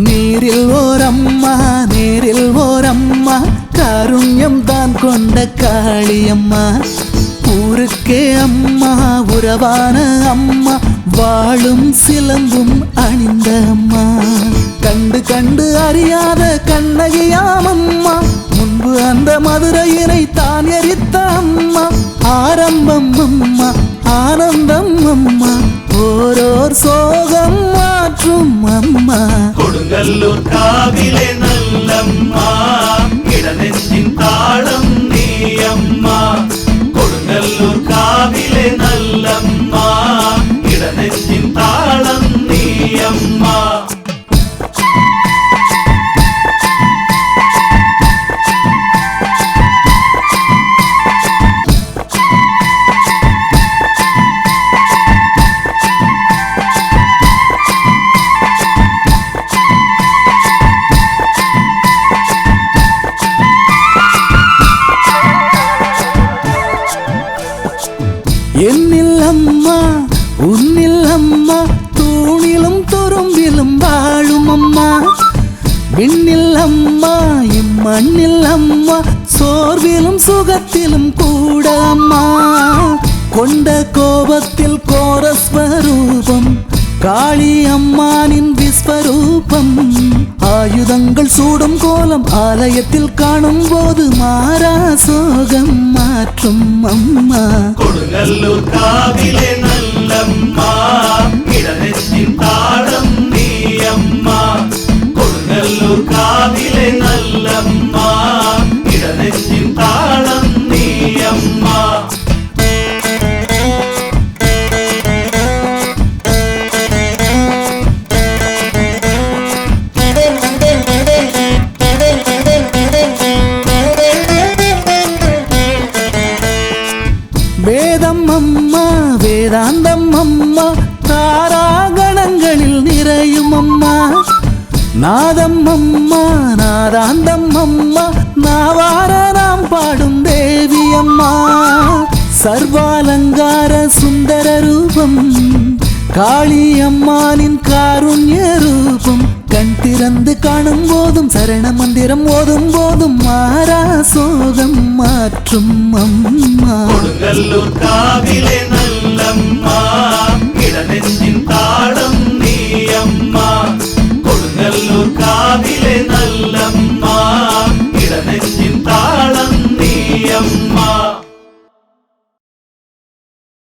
நீரில் ஓரம்மா நேரில் ஓரம்மா காருண்யம் தான் கொண்ட காளியம்மா ஊருக்கே அம்மா உறவான அம்மா வாழும் சிலம்பும் அணிந்த அம்மா கண்டு கண்டு அறியாத கண்ணகியாம் அம்மா முன்பு அந்த மதுரையினை தான் எரித்த அம்மா ஆரம்பம் அம்மா ஆனந்தம் அம்மா ஓரோர் சோகம் மாற்றும் அம்மா கொடுங்கல்லூர் காவிலே நல்லம்மா இடநெஞ்சின் தாளம் நீ அம்மா கொடுங்கல்லூர் காவிலே நல்லம்மா இடநெஞ்சின் தாளம் நீ அம்மா என்னில் அம்மா உன்னில் அம்மா தூணிலும் துரும்பிலும் வாழும் அம்மா விண்ணில் அம்மா இம்மண்ணில் அம்மா சோர்விலும் சுகத்திலும் கூட அம்மா கொண்ட கோபத்தில் கோரஸ்வரூபம் காளி அம்மானின் விஸ்வரூபம் ஆயுதங்கள் சூடும் கோலம் ஆலயத்தில் காணும் போது மாறா சோகம் மாற்றும் அம்மா கொடுங்கல்லூர் காவிலே நல்லம்மா இடநெஞ்சின் தாளம் நீ அம்மா கொடுங்கல்லூர் காவிலே நல்லம்மா இடநெஞ்சின் தாளம் நீ அம்மா வேதம் அம்மா வேதாந்தம் அம்மா தாராகணங்களில் நிறையும் அம்மா நாதம் அம்மா நாதாந்தம் அம்மா நாவார நாம் பாடும் தேவி அம்மா சர்வாலங்கார சுந்தர ரூபம் காளி அம்மானின் காருண்ய ரூபம் கண் திறந்து காணும் போதும் சரண மந்திரம் ஓதும் போதும் மாறா சோகம் மாற்றும் அம்மா கொடுங்கல்லூர் காவிலே நல்லம்மா இடநெஞ்சின் தாளம் நீ அம்மா கொடுங்கல்லூர் காவிலே நல்லம்மா இடநெஞ்சின் தாளம் நீ அம்மா